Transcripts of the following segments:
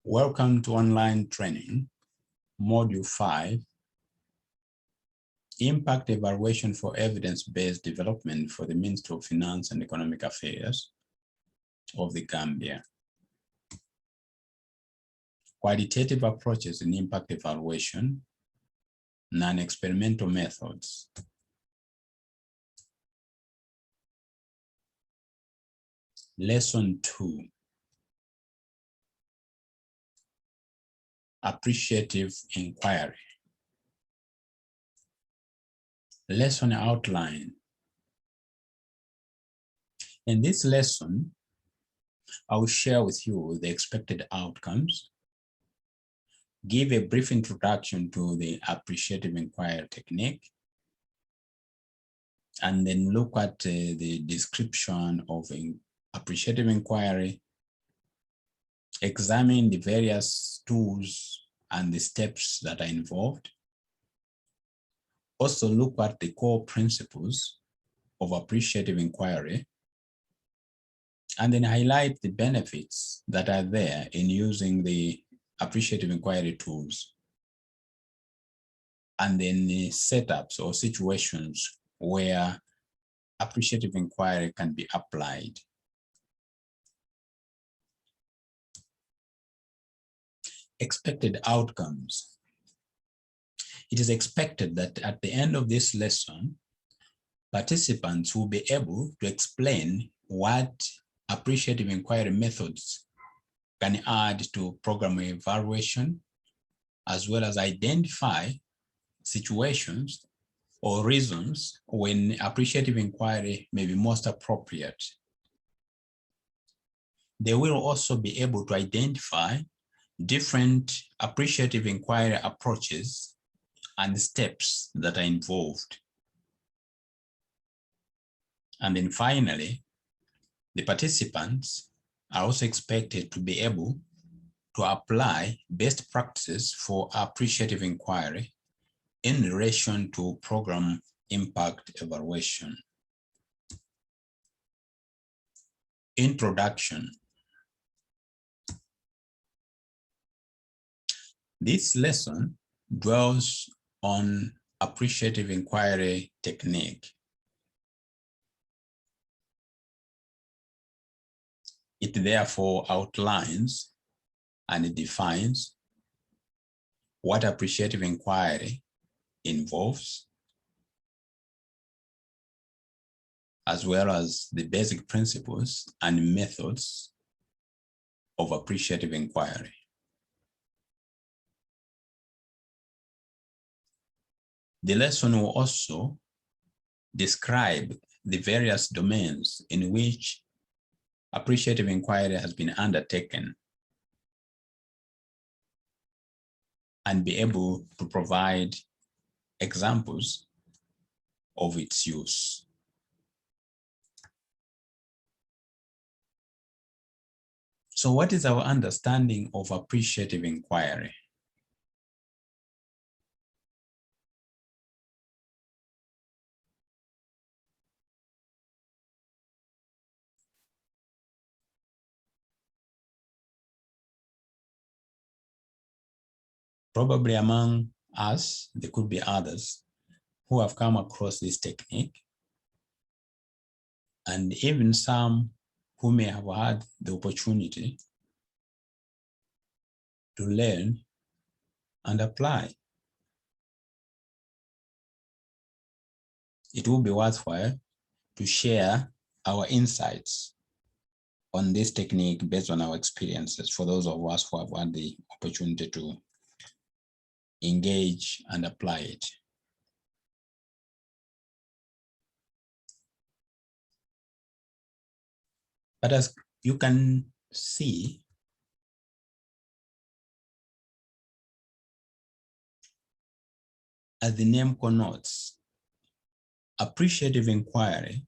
Welcome to online training, Module 5, Impact Evaluation for Evidence-Based Development for the Ministry of Finance and Economic Affairs of the Gambia. Qualitative approaches in impact evaluation, non-experimental methods. Lesson 2. Appreciative inquiry. Lesson outline. In this lesson, I will share with you the expected outcomes, give a brief introduction to the appreciative inquiry technique, and then look at the description of appreciative inquiry, examine the various tools and the steps that are involved. Also look at the core principles of appreciative inquiry, and then highlight the benefits that are there in using the appreciative inquiry tools, and then the setups or situations where appreciative inquiry can be applied. Expected outcomes. It is expected that at the end of this lesson, participants will be able to explain what appreciative inquiry methods can add to program evaluation, as well as identify situations or reasons when appreciative inquiry may be most appropriate. They will also be able to identify different appreciative inquiry approaches and steps that are involved. And then finally, the participants are also expected to be able to apply best practices for appreciative inquiry in relation to program impact evaluation. Introduction. This lesson dwells on appreciative inquiry technique. It therefore outlines and it defines what appreciative inquiry involves, as well as the basic principles and methods of appreciative inquiry. The lesson will also describe the various domains in which appreciative inquiry has been undertaken and be able to provide examples of its use. So what is our understanding of appreciative inquiry? Probably among us, there could be others who have come across this technique, and even some who may have had the opportunity to learn and apply. It will be worthwhile to share our insights on this technique based on our experiences for those of us who have had the opportunity to engage and apply it. But as you can see, as the name connotes, appreciative inquiry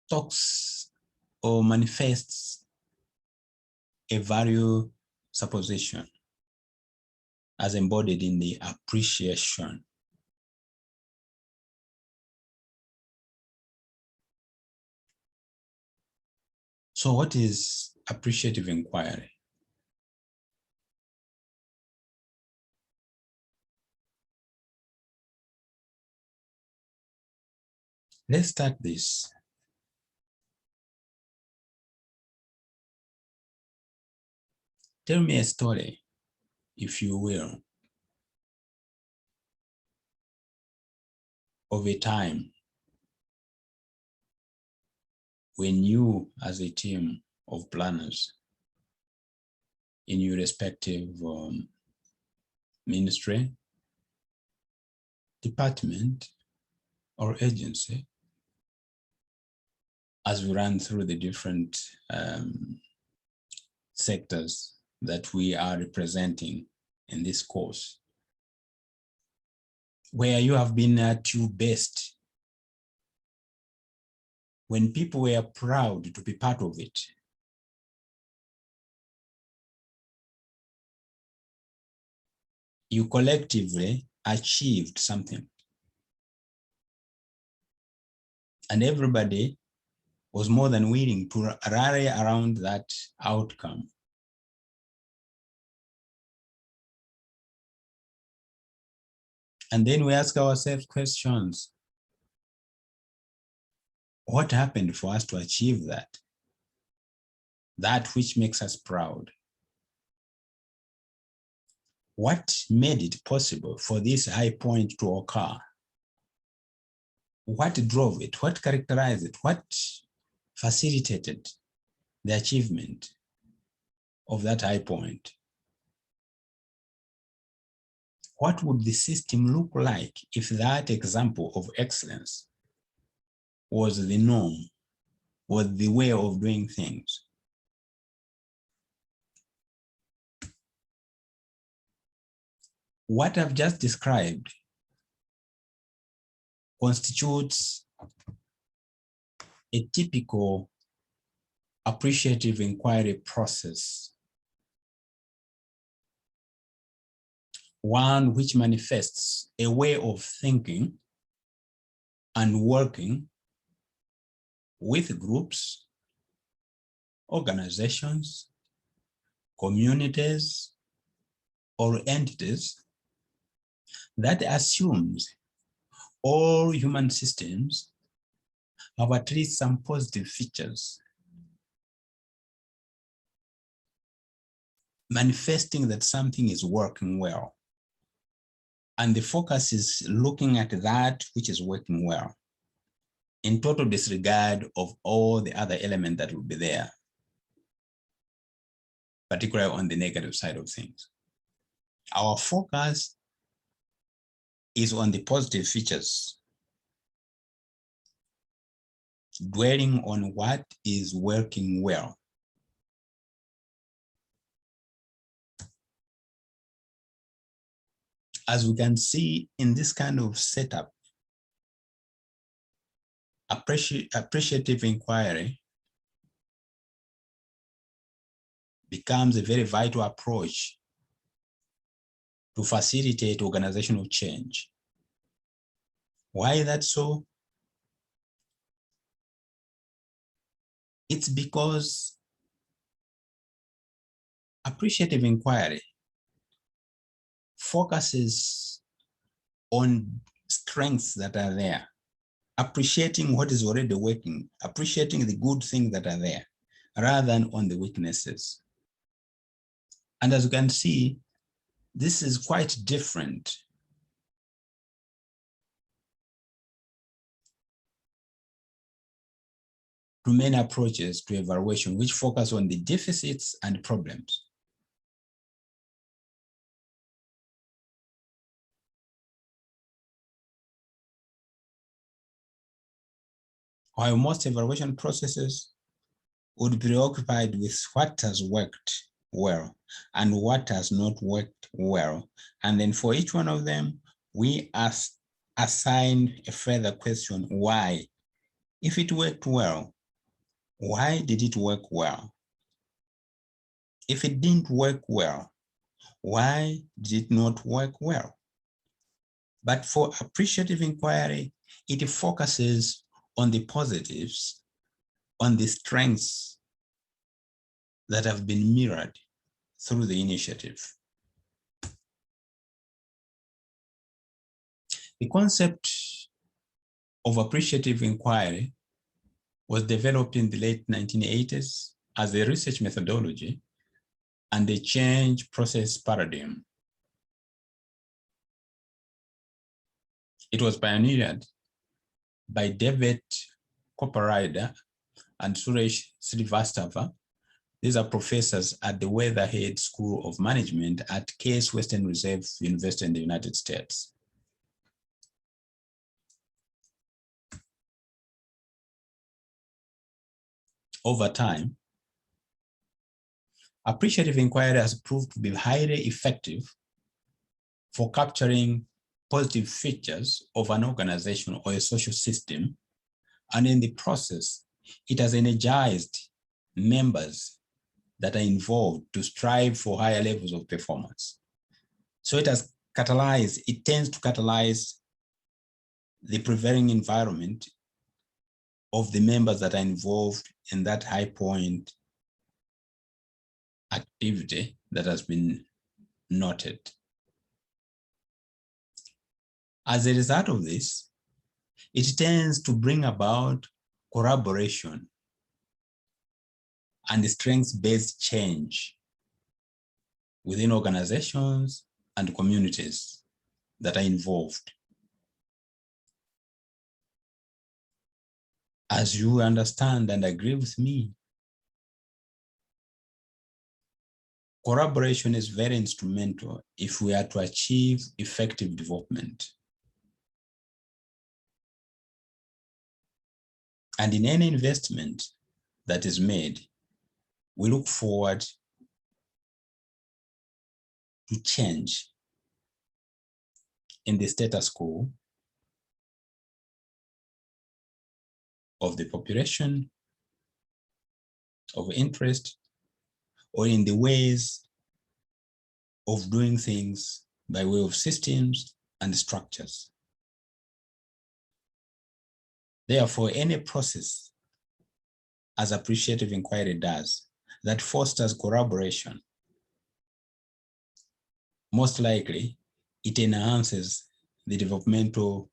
talks or manifests a value supposition as embodied in the appreciation. So what is appreciative inquiry? Let's start this. Tell me a story, if you will, of a time when you, as a team of planners in your respective ministry, department, or agency, as we run through the different sectors that we are representing in this course, where you have been at your best, when people were proud to be part of it. You collectively achieved something. And everybody was more than willing to rally around that outcome. And then we ask ourselves questions. What happened for us to achieve that? That which makes us proud. What made it possible for this high point to occur? What drove it? What characterized it? What facilitated the achievement of that high point? What would the system look like if that example of excellence was the norm, was the way of doing things? What I've just described constitutes a typical appreciative inquiry process, one which manifests a way of thinking and working with groups, organizations, communities, or entities that assumes all human systems have at least some positive features, manifesting that something is working well. And the focus is looking at that which is working well, in total disregard of all the other elements that will be there, particularly on the negative side of things. Our focus is on the positive features, dwelling on what is working well. As we can see in this kind of setup, appreciative inquiry becomes a very vital approach to facilitate organizational change. Why is that so? It's because appreciative inquiry focuses on strengths that are there, appreciating what is already working, appreciating the good things that are there, rather than on the weaknesses. And as you can see, this is quite different to many approaches to evaluation, which focus on the deficits and problems. While most evaluation processes would be preoccupied with what has worked well and what has not worked well. And then for each one of them, we assign a further question, why? If it worked well, why did it work well? If it didn't work well, why did it not work well? But for appreciative inquiry, it focuses on the positives, on the strengths that have been mirrored through the initiative. The concept of appreciative inquiry was developed in the late 1980s as a research methodology and a change process paradigm. It was pioneered by David Copperrider and Suresh Srivastava. These are professors at the Weatherhead School of Management at Case Western Reserve University in the United States. Over time, appreciative inquiry has proved to be highly effective for capturing positive features of an organization or a social system, and in the process, it has energized members that are involved to strive for higher levels of performance. So it tends to catalyze the prevailing environment of the members that are involved in that high point activity that has been noted. As a result of this, it tends to bring about collaboration and strengths-based change within organizations and communities that are involved. As you understand and agree with me, collaboration is very instrumental if we are to achieve effective development. And in any investment that is made, we look forward to change in the status quo of the population, of interest, or in the ways of doing things by way of systems and structures. Therefore, any process, as appreciative inquiry does, that fosters collaboration, most likely it enhances the developmental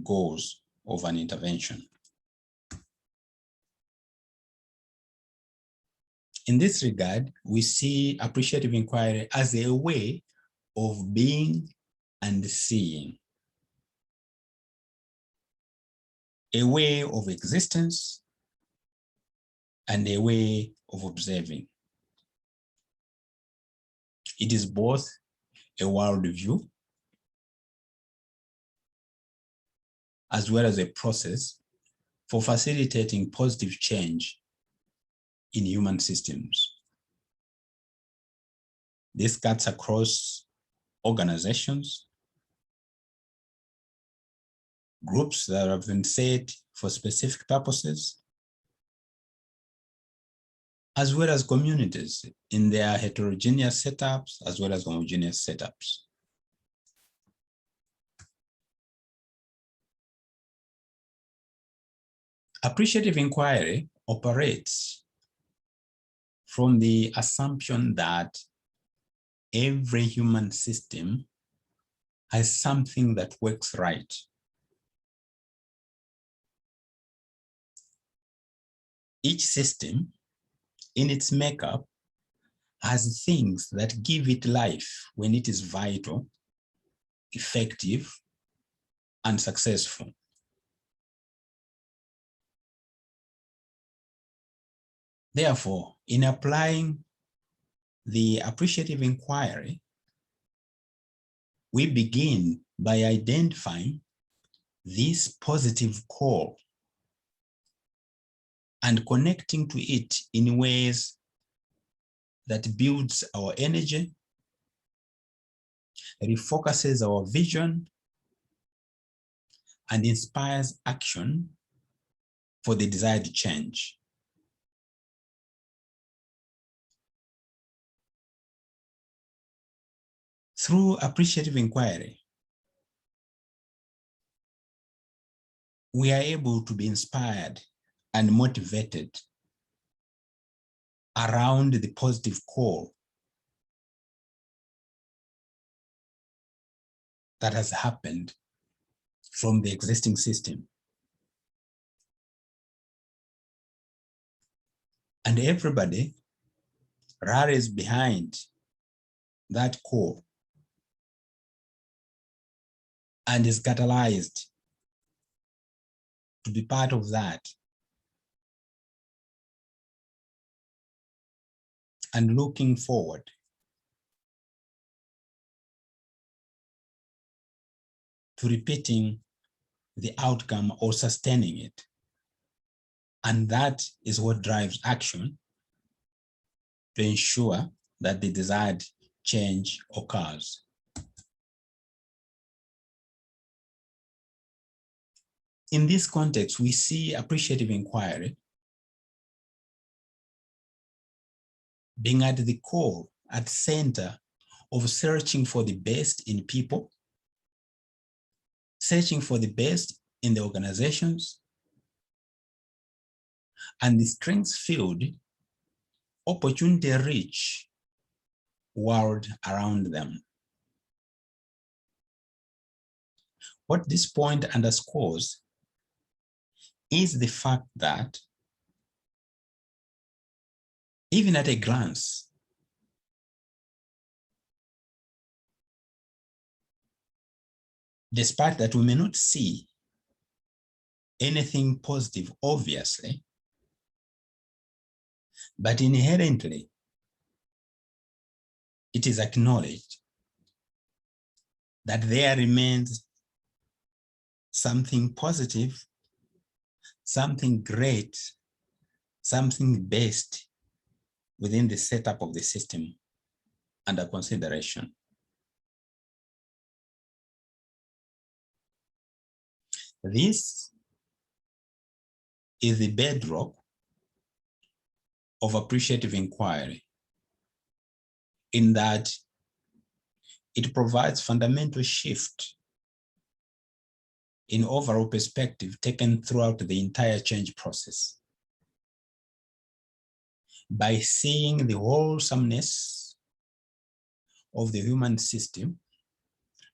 goals of an intervention. In this regard, we see appreciative inquiry as a way of being and seeing, a way of existence and a way of observing. It is both a worldview as well as a process for facilitating positive change in human systems. This cuts across organizations, groups that have been set for specific purposes, as well as communities in their heterogeneous setups, as well as homogeneous setups. Appreciative inquiry operates from the assumption that every human system has something that works right. Each system in its makeup has things that give it life when it is vital, effective, and successful. Therefore, in applying the appreciative inquiry, we begin by identifying this positive core and connecting to it in ways that builds our energy, refocuses our vision, and inspires action for the desired change. Through appreciative inquiry, we are able to be inspired and motivated around the positive core that has happened from the existing system. And everybody rallies behind that core and is catalyzed to be part of that. And looking forward to repeating the outcome or sustaining it. And that is what drives action to ensure that the desired change occurs. In this context, we see appreciative inquiry being at the core, at the center of searching for the best in people, searching for the best in the organizations, and the strengths-filled, opportunity-rich world around them. What this point underscores is the fact that even at a glance, despite that we may not see anything positive, obviously, but inherently, it is acknowledged that there remains something positive, something great, something best within the setup of the system under consideration. This is the bedrock of appreciative inquiry, in that it provides fundamental shift in overall perspective taken throughout the entire change process. By seeing the wholesomeness of the human system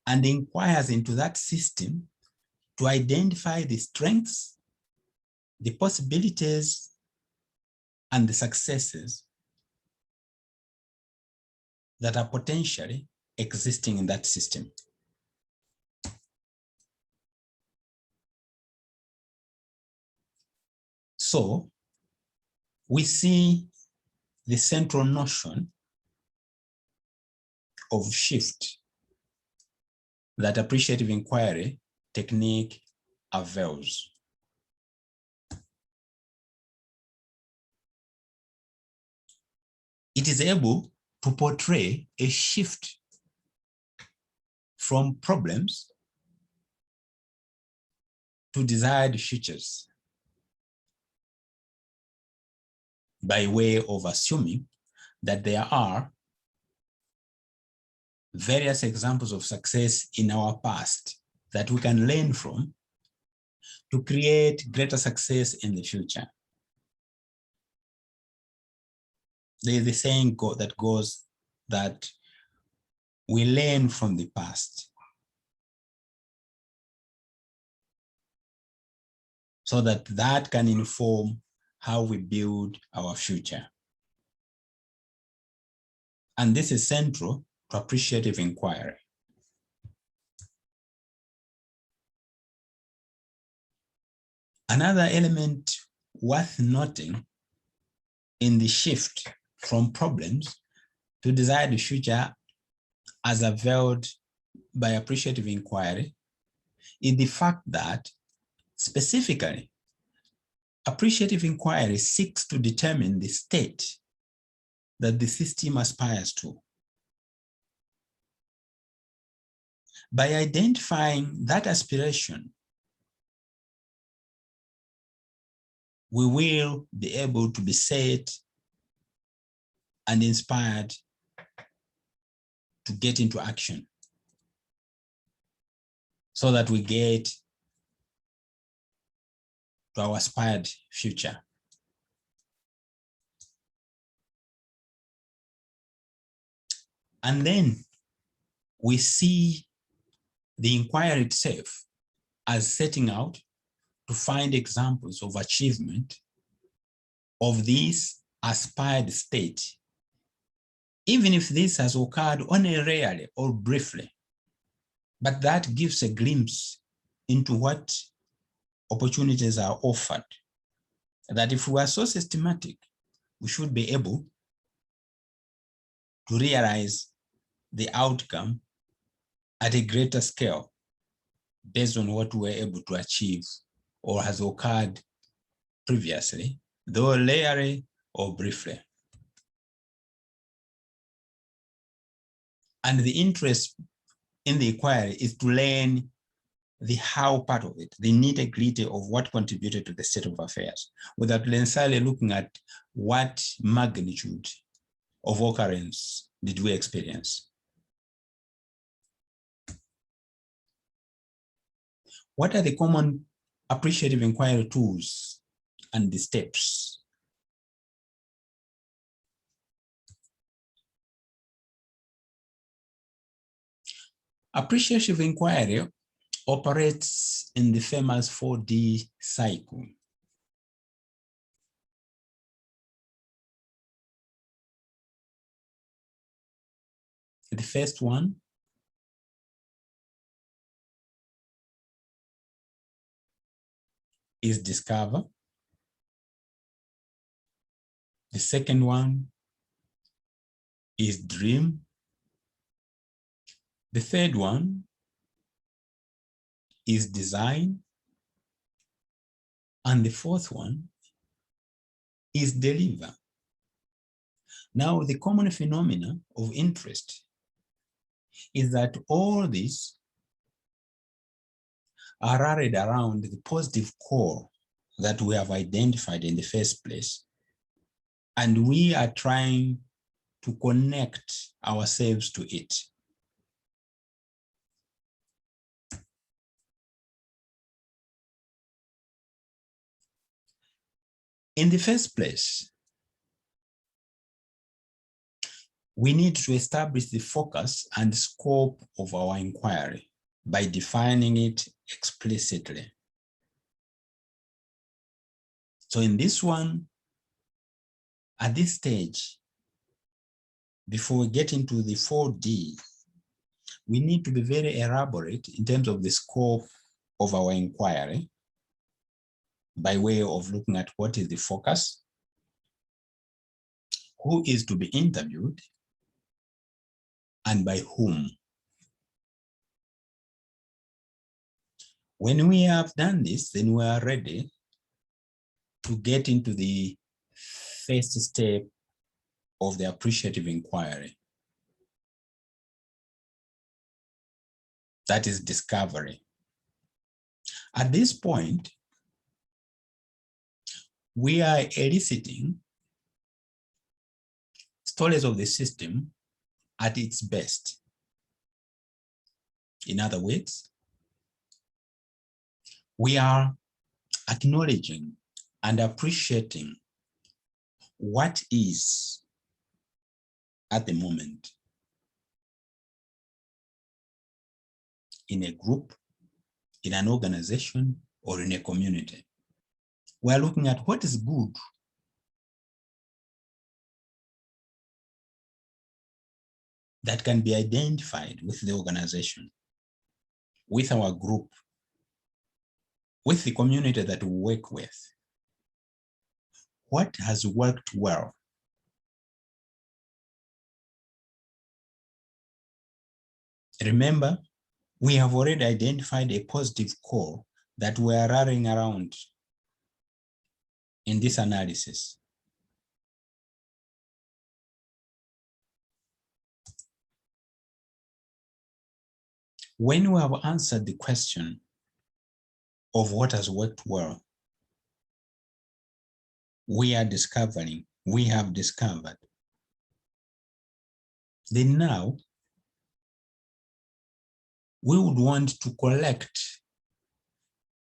and inquires into that system to identify the strengths, the possibilities, and the successes that are potentially existing in that system. So we see the central notion of shift that appreciative inquiry technique avails. It is able to portray a shift from problems to desired futures by way of assuming that there are various examples of success in our past that we can learn from to create greater success in the future. There is a saying that goes that we learn from the past so that that can inform how we build our future. And this is central to appreciative inquiry. Another element worth noting in the shift from problems to desired future as availed by appreciative inquiry is the fact that specifically appreciative inquiry seeks to determine the state that the system aspires to. By identifying that aspiration, we will be able to be set and inspired to get into action so that we get to our aspired future. And then we see the inquiry itself as setting out to find examples of achievement of this aspired state, even if this has occurred only rarely or briefly. But that gives a glimpse into what opportunities are offered, that if we are so systematic, we should be able to realize the outcome at a greater scale based on what we were able to achieve or has occurred previously, though rarely or briefly. And the interest in the inquiry is to learn the how part of it, the nitty-gritty of what contributed to the state of affairs, without necessarily looking at what magnitude of occurrence did we experience. What are the common appreciative inquiry tools and the steps? Appreciative inquiry operates in the famous 4D cycle. The first one is discover. The second one is dream. The third one is design. And the fourth one is deliver. Now, the common phenomena of interest is that all these are rallied around the positive core that we have identified in the first place. And we are trying to connect ourselves to it. In the first place, we need to establish the focus and scope of our inquiry by defining it explicitly. So in this one, at this stage, before we get into the 4D, we need to be very elaborate in terms of the scope of our inquiry by way of looking at what is the focus, who is to be interviewed, and by whom. When we have done this, then we are ready to get into the first step of the appreciative inquiry. That is discovery. At this point, we are eliciting stories of the system at its best. In other words, we are acknowledging and appreciating what is at the moment in a group, in an organization, or in a community. We're looking at what is good that can be identified with the organization, with our group, with the community that we work with. What has worked well? Remember, we have already identified a positive core that we are rallying around in this analysis. When we have answered the question of what has worked well, we have discovered, then now we would want to collect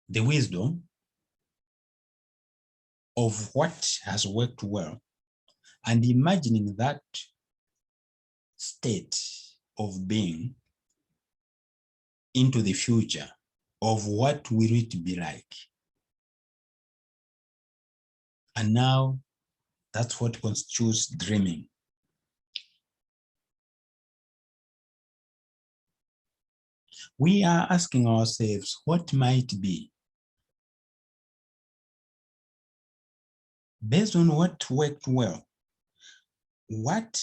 the wisdom of what has worked well and imagining that state of being into the future of what will it be like. And now that's what constitutes dreaming. We are asking ourselves, what might be? Based on what worked well, what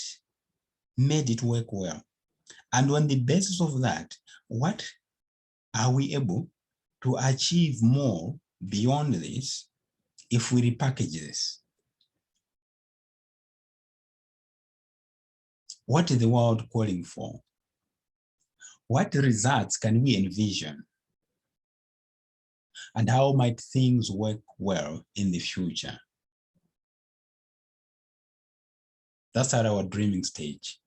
made it work well? And on the basis of that, what are we able to achieve more beyond this if we repackage this? What is the world calling for? What results can we envision? And how might things work well in the future? That's at our dreaming stage.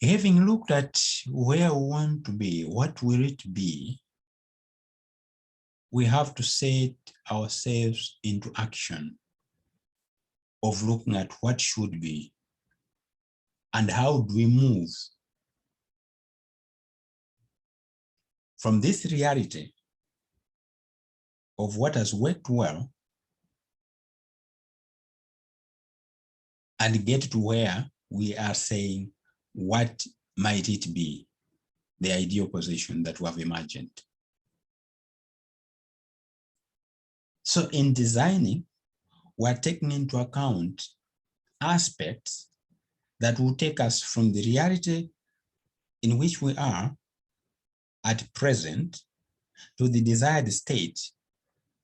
Having looked at where we want to be, what will it be? We have to set ourselves into action of looking at what should be and how do we move from this reality of what has worked well and get to where we are saying, what might it be, the ideal position that we have imagined. So in designing, we're taking into account aspects that will take us from the reality in which we are at present to the desired state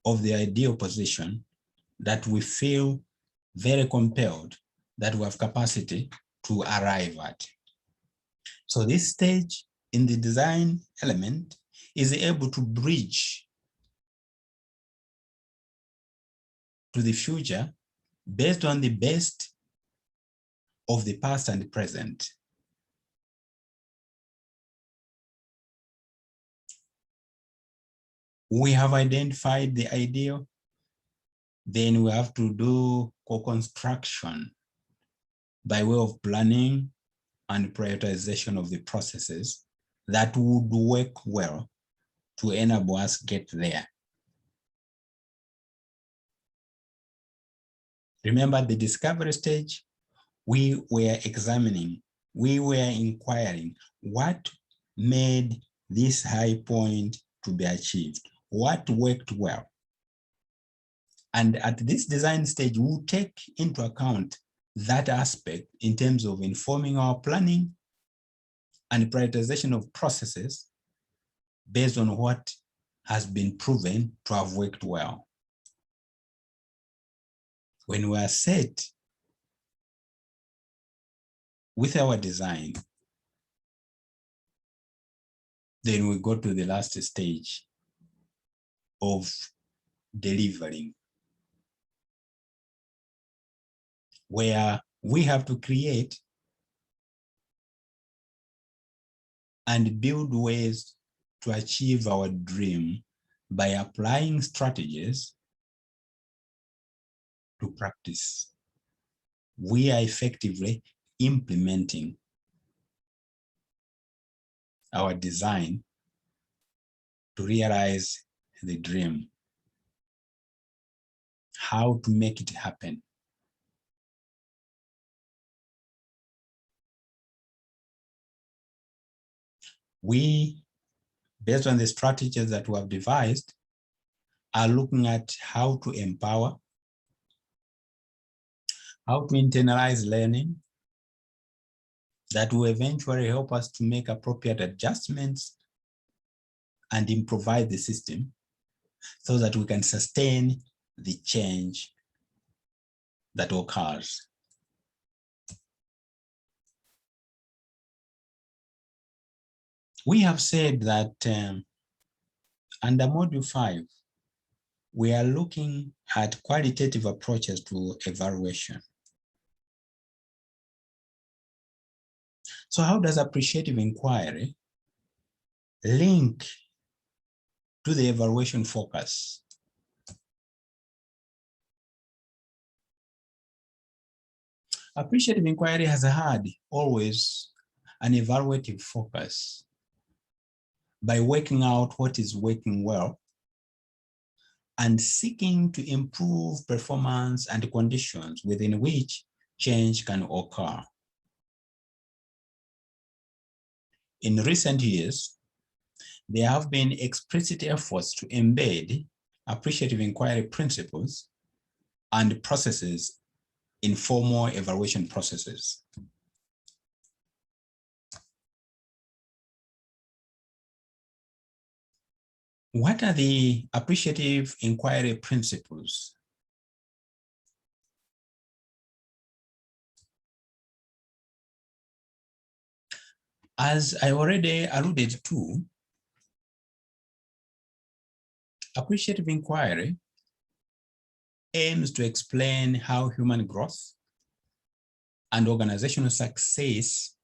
of the ideal position that we feel very compelled that we have capacity to arrive at. So this stage in the design element is able to bridge to the future based on the best of the past and the present. We have identified the ideal, then we have to do co-construction by way of planning and prioritization of the processes that would work well to enable us get there. Remember the discovery stage, we were examining, we were inquiring what made this high point to be achieved, what worked well. And at this design stage, we'll take into account that aspect in terms of informing our planning and prioritization of processes based on what has been proven to have worked well. When we are set with our design, then we go to the last stage of delivering, where we have to create and build ways to achieve our dream by applying strategies to practice. We are effectively implementing our design to realize the dream, how to make it happen. We, based on the strategies that we have devised, are looking at how to empower, how to internalize learning that will eventually help us to make appropriate adjustments and improvise the system so that we can sustain the change that occurs. We have said that under Module 5, we are looking at qualitative approaches to evaluation. So how does appreciative inquiry link to the evaluation focus? Appreciative inquiry has had always an evaluative focus by working out what is working well and seeking to improve performance and conditions within which change can occur. In recent years, there have been explicit efforts to embed appreciative inquiry principles and processes in formal evaluation processes. What are the appreciative inquiry principles? As I already alluded to, appreciative inquiry aims to explain how human growth and organizational success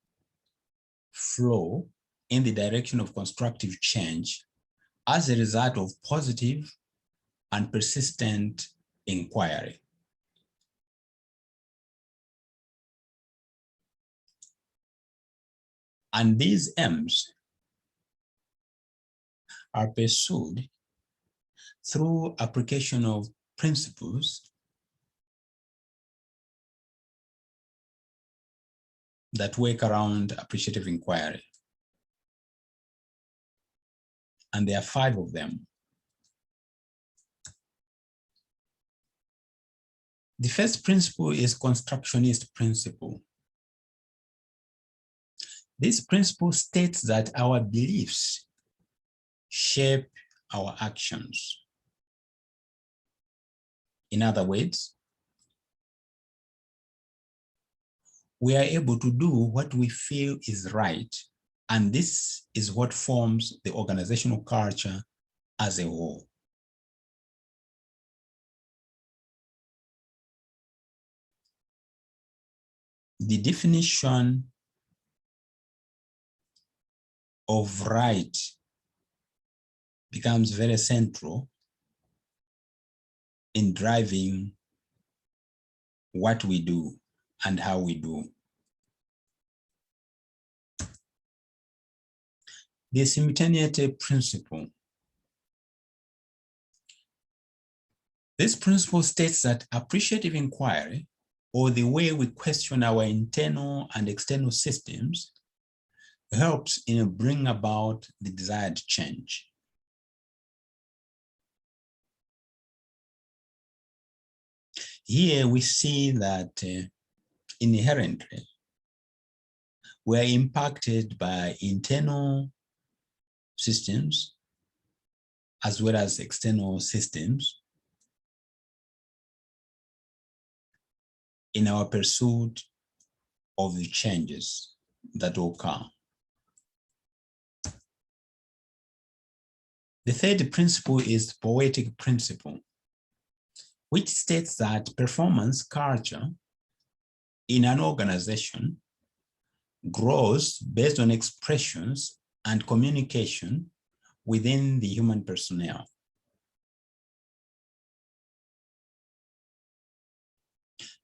flow in the direction of constructive change as a result of positive and persistent inquiry. And these aims are pursued through application of principles that work around appreciative inquiry. And there are 5 of them. The first principle is constructionist principle. This principle states that our beliefs shape our actions. In other words, we are able to do what we feel is right, and this is what forms the organizational culture as a whole. The definition of right becomes very central in driving what we do and how we do. The simultaneity principle. This principle states that appreciative inquiry, or the way we question our internal and external systems, helps in bringing about the desired change. Here we see that inherently we are impacted by internal systems as well as external systems in our pursuit of the changes that occur. The third principle is the poetic principle, which states that performance culture in an organization grows based on expressions and communication within the human personnel.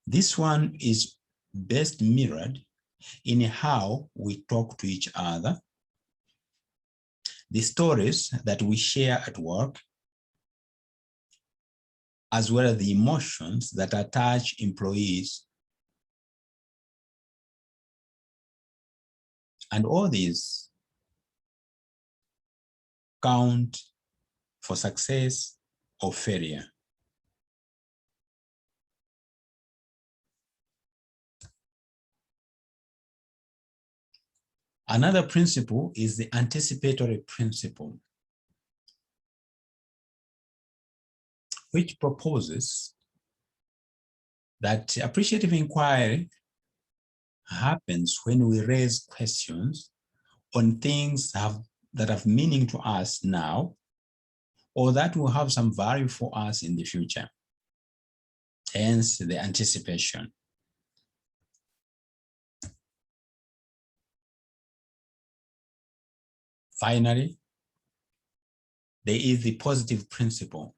This one is best mirrored in how we talk to each other, the stories that we share at work, as well as the emotions that attach employees. And all these count for success or failure. Another principle is the anticipatory principle, which proposes that appreciative inquiry happens when we raise questions on things that have meaning to us now, or that will have some value for us in the future. Hence the anticipation. Finally, there is the positive principle,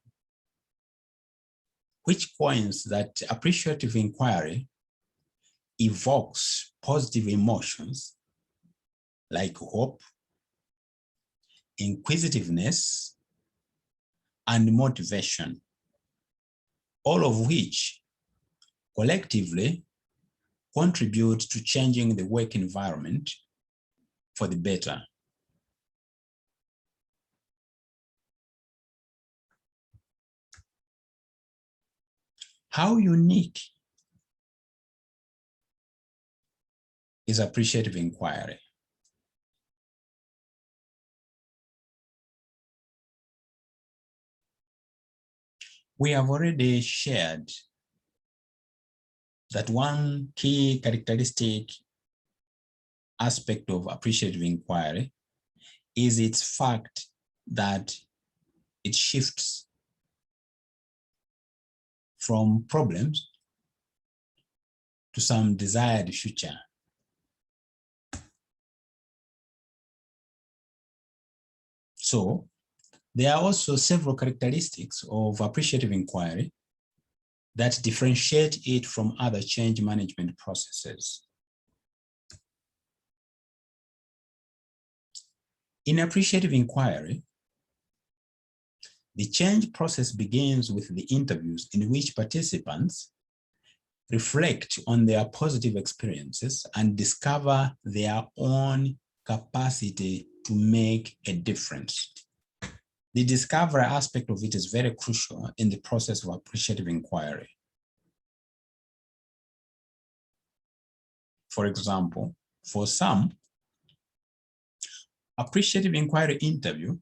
which coins that appreciative inquiry evokes positive emotions like hope, inquisitiveness, and motivation, all of which collectively contribute to changing the work environment for the better. How unique is appreciative inquiry? We have already shared that one key characteristic aspect of appreciative inquiry is its fact that it shifts from problems to some desired future. So there are also several characteristics of appreciative inquiry that differentiate it from other change management processes. In appreciative inquiry, the change process begins with the interviews in which participants reflect on their positive experiences and discover their own capacity to make a difference. The discovery aspect of it is very crucial in the process of appreciative inquiry. For example, for some, appreciative inquiry interview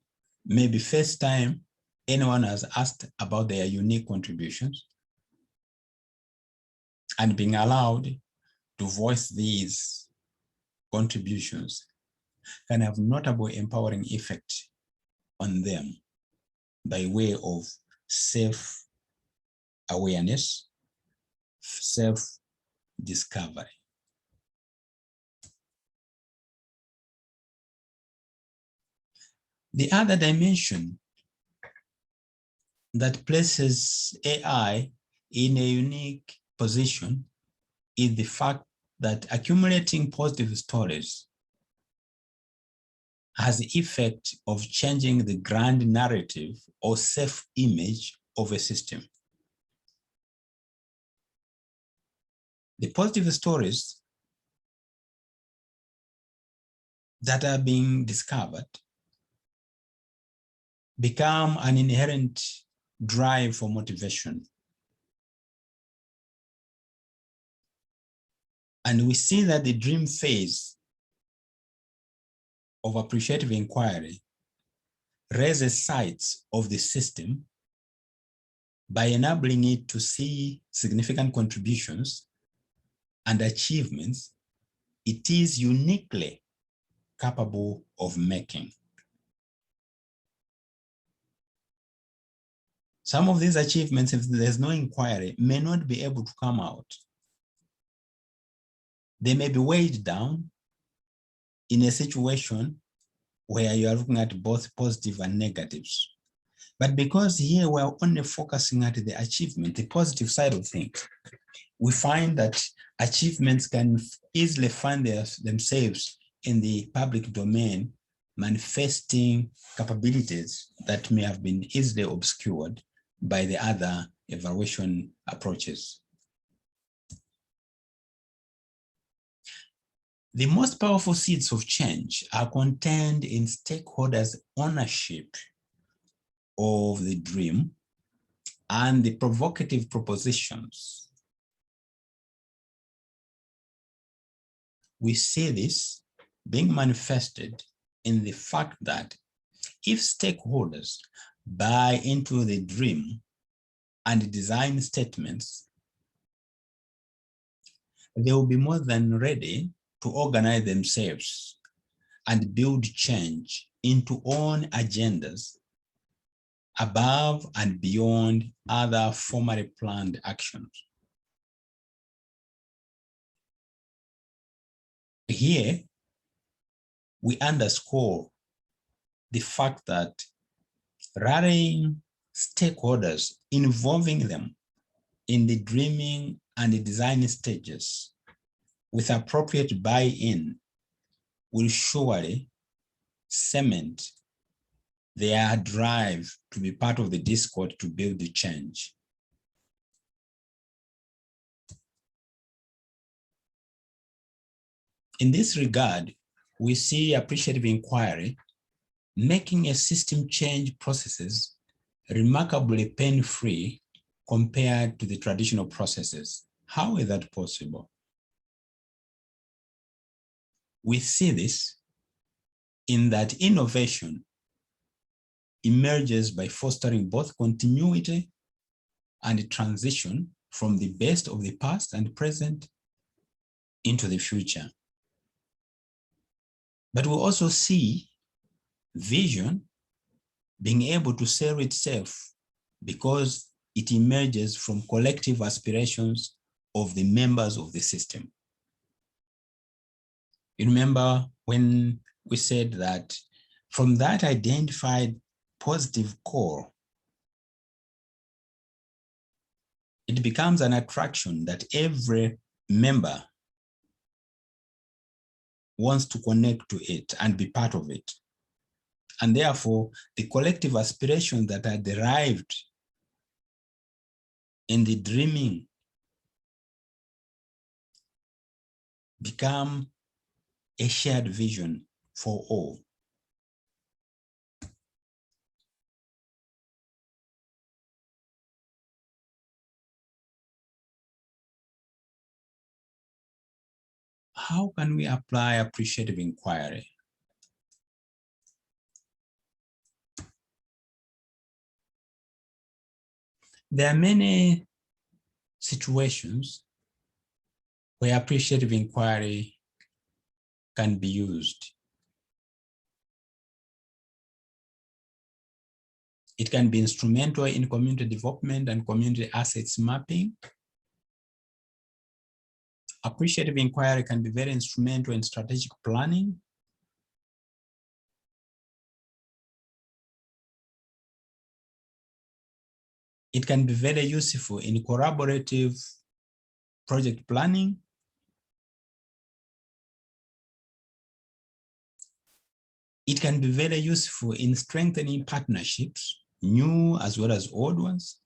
may be first time anyone has asked about their unique contributions, and being allowed to voice these contributions can have notable empowering effect on them by way of self-awareness, self-discovery. The other dimension that places AI in a unique position is the fact that accumulating positive stories has the effect of changing the grand narrative or self-image of a system. The positive stories that are being discovered become an inherent drive for motivation. And we see that the dream phase of appreciative inquiry raises sights of the system by enabling it to see significant contributions and achievements it is uniquely capable of making. Some of these achievements, if there's no inquiry, may not be able to come out. They may be weighed down in a situation where you are looking at both positive and negatives. But because here we're only focusing at the achievement, the positive side of things, we find that achievements can easily find themselves in the public domain, manifesting capabilities that may have been easily obscured by the other evaluation approaches. The most powerful seeds of change are contained in stakeholders' ownership of the dream and the provocative propositions. We see this being manifested in the fact that if stakeholders buy into the dream and design statements, they will be more than ready to organize themselves and build change into own agendas above and beyond other formally planned actions. Here, we underscore the fact that rallying stakeholders, involving them in the dreaming and the design stages with appropriate buy-in will surely cement their drive to be part of the discord to build the change. In this regard, we see appreciative inquiry making a system change processes remarkably pain-free compared to the traditional processes. How is that possible? We see this in that innovation emerges by fostering both continuity and transition from the best of the past and present into the future. But we also see vision being able to sell itself because it emerges from collective aspirations of the members of the system. You remember when we said that from that identified positive core, it becomes an attraction that every member wants to connect to it and be part of it. And therefore, the collective aspirations that are derived in the dreaming become a shared vision for all. How can we apply appreciative inquiry? There are many situations where appreciative inquiry can be used. It can be instrumental in community development and community assets mapping. Appreciative inquiry can be very instrumental in strategic planning. It can be very useful in collaborative project planning. It can be very useful in strengthening partnerships, new as well as old ones.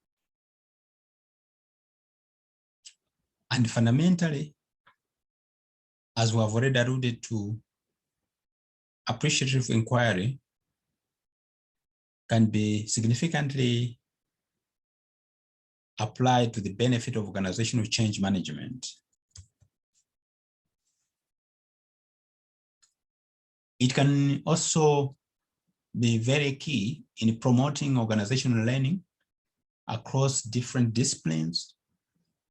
And fundamentally, as we have already alluded to, appreciative inquiry can be significantly applied to the benefit of organizational change management. It can also be very key in promoting organizational learning across different disciplines,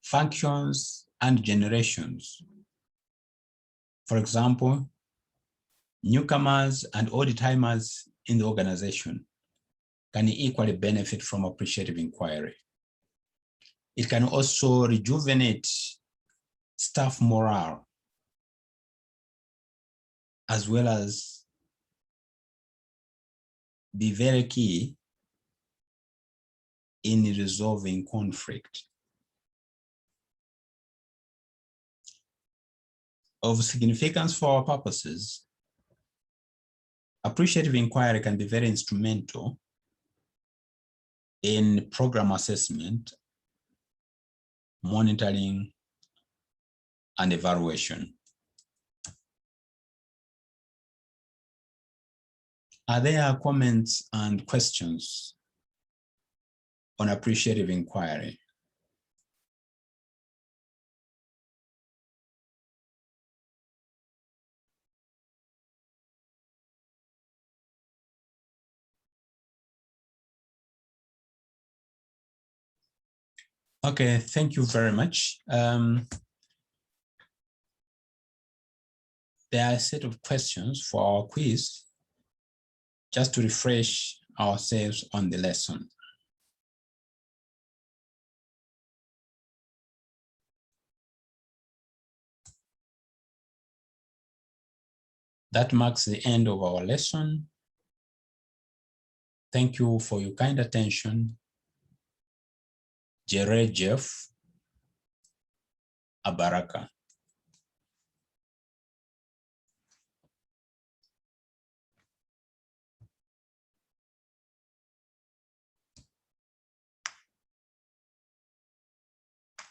functions, and generations. For example, newcomers and old-timers in the organization can equally benefit from appreciative inquiry. It can also rejuvenate staff morale, as well as be very key in resolving conflict. Of significance for our purposes, appreciative inquiry can be very instrumental in program assessment, monitoring, and evaluation. Are there comments and questions on appreciative inquiry? Okay, thank you very much. There are a set of questions for our quiz, just to refresh ourselves on the lesson. That marks the end of our lesson. Thank you for your kind attention. Jere Jeff Abaraka.